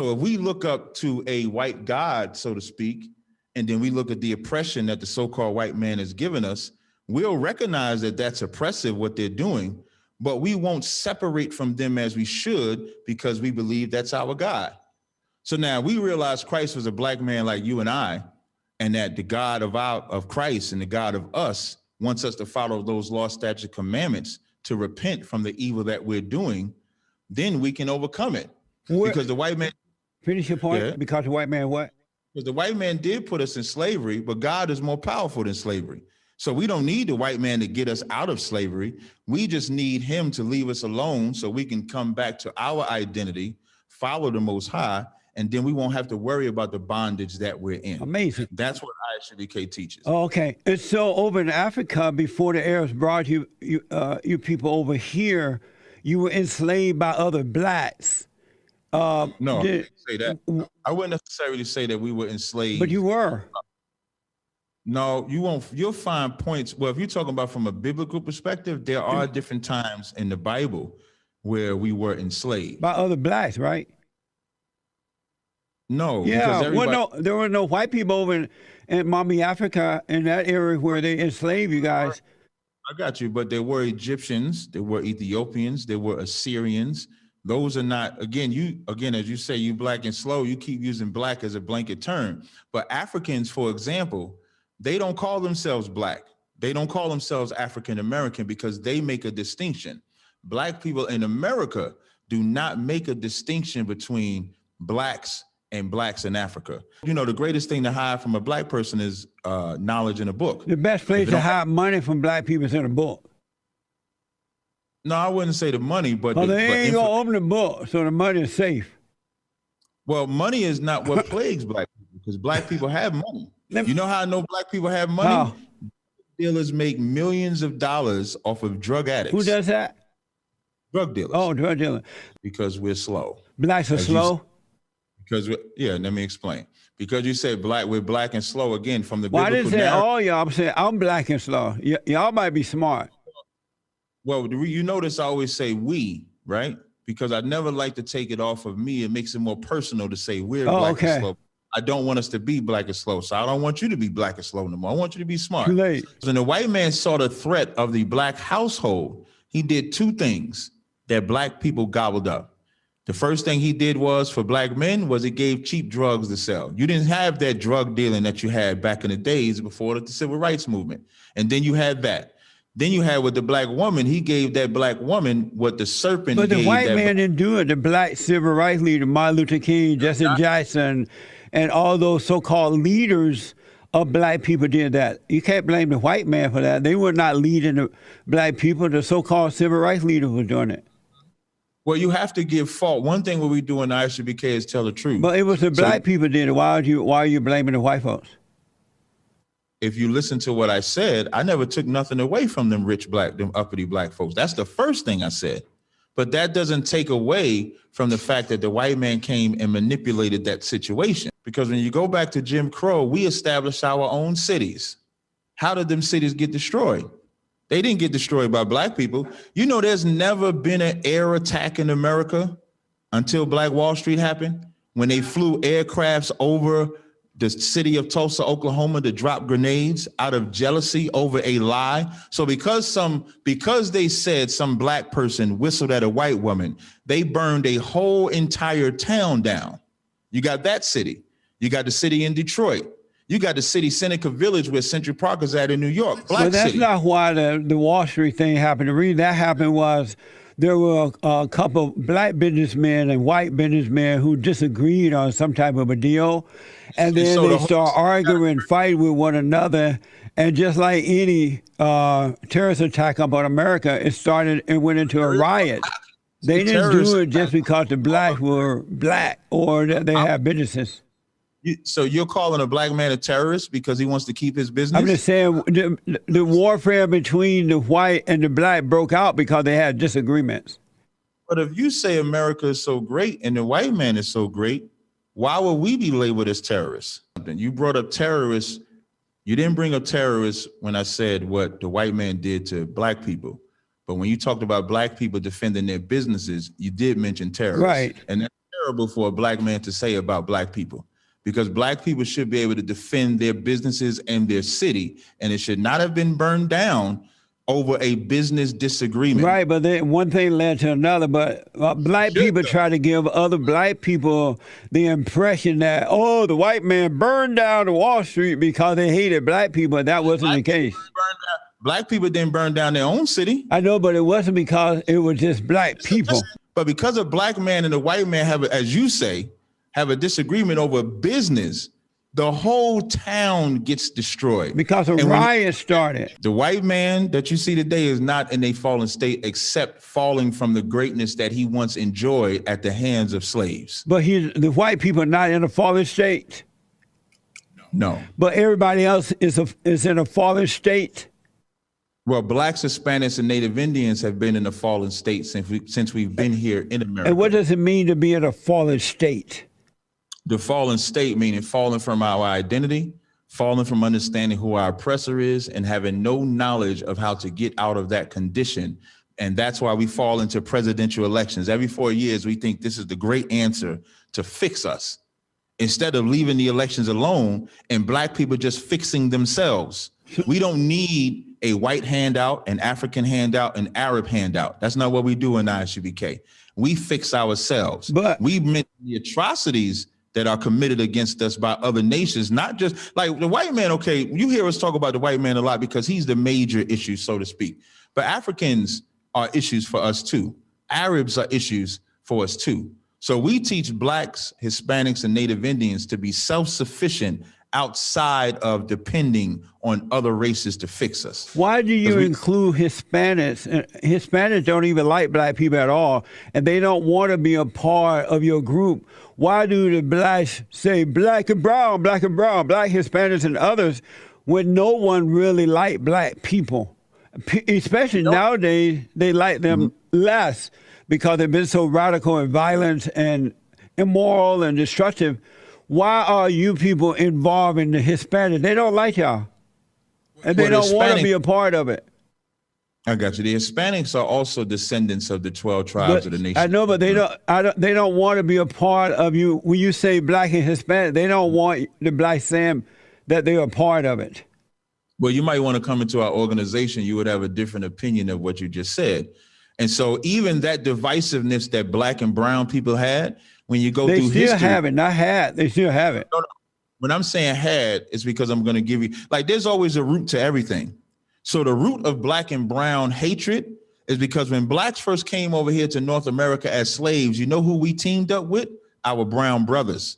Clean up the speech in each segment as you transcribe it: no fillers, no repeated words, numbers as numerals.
So if we look up to a white God, so to speak, and then we look at the oppression that the so-called white man has given us, we'll recognize that that's oppressive, what they're doing, but we won't separate from them as we should because we believe that's our God. So now we realize Christ was a black man like you and I, and that the God of Christ and the God of us wants us to follow those law, statutes, commandments to repent from the evil that we're doing. Then we can overcome it. Because the white man... Finish your point. Yeah. Because the white man what? Because the white man did put us in slavery, but God is more powerful than slavery. So we don't need the white man to get us out of slavery. We just need him to leave us alone so we can come back to our identity, follow the Most High, and then we won't have to worry about the bondage that we're in. Amazing. That's what ISUBK teaches. Oh, okay. And so over in Africa, before the Arabs brought you people over here, you were enslaved by other blacks. No, I didn't say that. I wouldn't necessarily say that we were enslaved. But you were. No, you won't. You'll find points. Well, if you're talking about from a biblical perspective, there are different times in the Bible where we were enslaved. By other blacks, right? No. Yeah, well, there were no white people over in Mommy Africa, in that area where they enslaved you guys. I got you, but there were Egyptians, there were Ethiopians, there were Assyrians. Those are not, again, as you say, you black and slow, you keep using black as a blanket term. But Africans, for example, they don't call themselves black. They don't call themselves African American because they make a distinction. Black people in America do not make a distinction between blacks and blacks in Africa. You know, the greatest thing to hide from a black person is knowledge in a book. The best place to hide money from black people is in a book. No, I wouldn't say the money, but... Oh, they ain't gonna open the book, so the money is safe. Well, money is not what plagues black people, because black people have money. You know how I know black people have money? How? Dealers make millions of dollars off of drug addicts. Who does that? Drug dealers. Oh, drug dealers. Because we're slow. Blacks are slow? Yeah, let me explain. Because you said we're black and slow, again, from the biblical narrative. I didn't say all y'all. I'm saying I'm black and slow. Y'all might be smart. Well, you notice I always say we, right? Because I never like to take it off of me. It makes it more personal to say we're black and slow. I don't want us to be black and slow, so I don't want you to be black and slow no more. I want you to be smart. Too late. When the white man saw the threat of the black household, he did two things that black people gobbled up. The first thing he did was for black men was he gave cheap drugs to sell. You didn't have that drug dealing that you had back in the days before the civil rights movement. And then you had that. Then you had with the black woman, he gave that black woman what the serpent gave. But the white man didn't do it. The black civil rights leader, Martin Luther King, Jesse Jackson, and all those so-called leaders of black people did that. You can't blame the white man for that. They were not leading the black people. The so-called civil rights leaders were doing it. Well, you have to give fault. One thing what we do in ISUBK is tell the truth. But it was the black people did it. Why are you blaming the white folks? If you listen to what I said, I never took nothing away from them them uppity black folks. That's the first thing I said. But that doesn't take away from the fact that the white man came and manipulated that situation. Because when you go back to Jim Crow, we established our own cities. How did them cities get destroyed? They didn't get destroyed by black people. You know, there's never been an air attack in America until Black Wall Street happened, when they flew aircrafts over the city of Tulsa, Oklahoma, to drop grenades out of jealousy over a lie. So because they said some black person whistled at a white woman, they burned a whole entire town down. You got that city. You got the city in Detroit. You got the city Seneca Village where Central Park is at in New York. But that's not why the Wall Street thing happened. The reason that happened was there were a couple of black businessmen and white businessmen who disagreed on some type of a deal. And then they start arguing and fighting with one another. And just like any terrorist attack upon America, it went into a riot. They didn't do it just because the blacks were black or that they have businesses. So you're calling a black man a terrorist because he wants to keep his business? I'm just saying the warfare between the white and the black broke out because they had disagreements. But if you say America is so great and the white man is so great, why would we be labeled as terrorists? You brought up terrorists. You didn't bring up terrorists when I said what the white man did to black people. But when you talked about black people defending their businesses, you did mention terrorists. Right. And that's terrible for a black man to say about black people, because black people should be able to defend their businesses and their city, and it should not have been burned down over a business disagreement. Right, but then one thing led to another. But black people try to give other black people the impression that, oh, the white man burned down the Wall Street because they hated black people, and that wasn't the case. Black people didn't burn down their own city. I know, but it wasn't because it was just black people. But because a black man and a white man have, as you say, have a disagreement over business, the whole town gets destroyed. Because a riot started. The white man that you see today is not in a fallen state, except falling from the greatness that he once enjoyed at the hands of slaves. But the white people are not in a fallen state. No. But everybody else is in a fallen state. Well, blacks, Hispanics, and Native Indians have been in a fallen state since we've been here in America. And what does it mean to be in a fallen state? The fallen state meaning falling from our identity, falling from understanding who our oppressor is, and having no knowledge of how to get out of that condition. And that's why we fall into presidential elections. Every 4 years, we think this is the great answer to fix us, instead of leaving the elections alone and black people just fixing themselves. We don't need a white handout, an African handout, an Arab handout. That's not what we do in ISUBK. We fix ourselves. But we meant the atrocities that are committed against us by other nations, not just like the white man. Okay, you hear us talk about the white man a lot because he's the major issue, so to speak. But Africans are issues for us too. Arabs are issues for us too. So we teach blacks, Hispanics, and Native Indians to be self-sufficient outside of depending on other races to fix us. Why do you include Hispanics? Hispanics don't even like black people at all, and they don't want to be a part of your group. Why do the blacks say black and brown, black Hispanics and others, when no one really like black people? Especially nowadays, they like them less because they've been so radical and violent and immoral and destructive. Why are you people involved in the Hispanics? They don't like y'all. And they don't want to be a part of it. I got you. The Hispanics are also descendants of the 12 tribes of the nation. I know, but they don't want to be a part of you. When you say black and Hispanic, they don't want the black saying that they are part of it. Well, you might want to come into our organization. You would have a different opinion of what you just said. And so even that divisiveness that black and brown people had, when you go through history. They still have it, not had. They still have it. No. When I'm saying had, it's because I'm going to give you, like, there's always a root to everything. So the root of black and brown hatred is because when blacks first came over here to North America as slaves, you know who we teamed up with? Our brown brothers.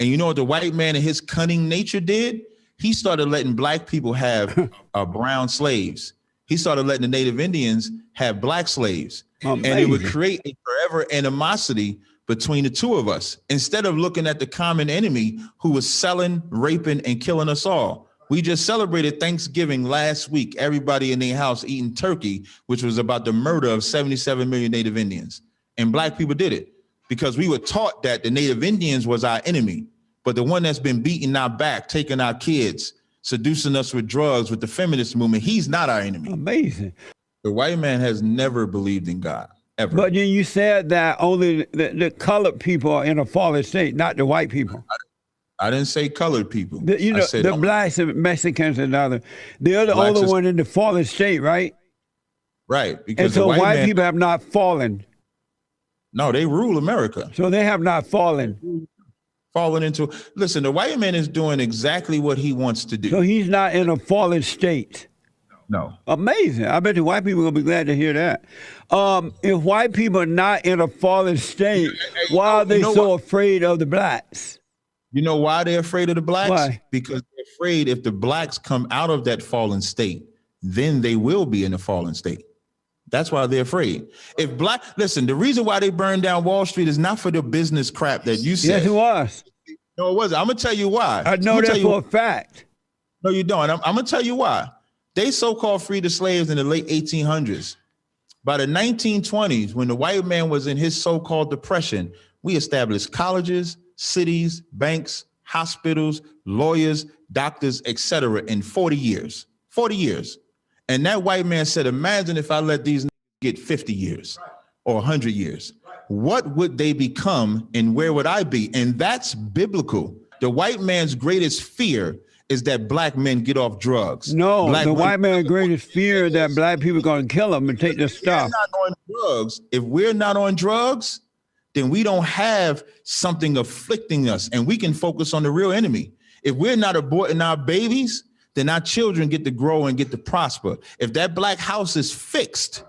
And you know what the white man and his cunning nature did? He started letting black people have brown slaves. He started letting the Native Indians have black slaves. Amazing. And it would create a forever animosity between the two of us, instead of looking at the common enemy who was selling, raping, and killing us all. We just celebrated Thanksgiving last week, everybody in their house eating turkey, which was about the murder of 77 million Native Indians. And black people did it because we were taught that the Native Indians was our enemy, but the one that's been beating our back, taking our kids, seducing us with drugs, with the feminist movement, he's not our enemy. Amazing. The white man has never believed in God. Ever. But then you said that only the colored people are in a fallen state, not the white people. I didn't say colored people. The blacks and Mexicans and other. They're the only one in the fallen state, right? Right. Because and so white people have not fallen. No, they rule America. So they have not fallen. Listen, the white man is doing exactly what he wants to do. So he's not in a fallen state. No. Amazing. I bet the white people are going to be glad to hear that. If white people are not in a fallen state, why are they so afraid of the blacks? You know why they're afraid of the blacks? Why? Because they're afraid if the blacks come out of that fallen state, then they will be in a fallen state. That's why they're afraid. Listen, the reason why they burned down Wall Street is not for the business crap that you said. Yes, it was. No, it wasn't. I'm going to tell you why. I know that for a fact. No, you don't. I'm going to tell you why. They so-called freed the slaves in the late 1800s. By the 1920s, when the white man was in his so-called depression, we established colleges, cities, banks, hospitals, lawyers, doctors, etc. in 40 years. 40 years. And that white man said, imagine if I let these get 50 years or 100 years. what would they become and where would I be? And that's biblical. The white man's greatest fear is that black men get off drugs. No, the white man's greatest fear that black people are going to kill them and take their stuff. If we're not on drugs, then we don't have something afflicting us, and we can focus on the real enemy. If we're not aborting our babies, then our children get to grow and get to prosper. If that black house is fixed,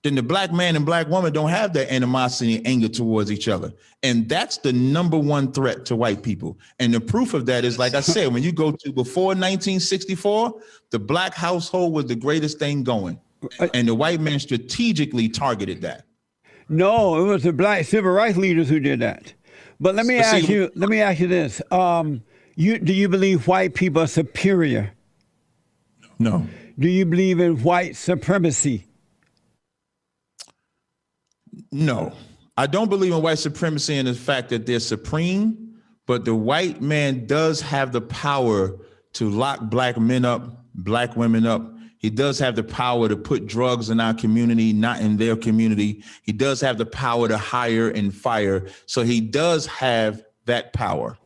then the black man and black woman don't have that animosity and anger towards each other. And that's the number one threat to white people. And the proof of that is, like I said, when you go to before 1964, the black household was the greatest thing going. And the white man strategically targeted that. No, it was the black civil rights leaders who did that. But let me ask you this. Do you believe white people are superior? No. Do you believe in white supremacy? No, I don't believe in white supremacy and the fact that they're supreme, but the white man does have the power to lock black men up, black women up. He does have the power to put drugs in our community, not in their community. He does have the power to hire and fire. So he does have that power.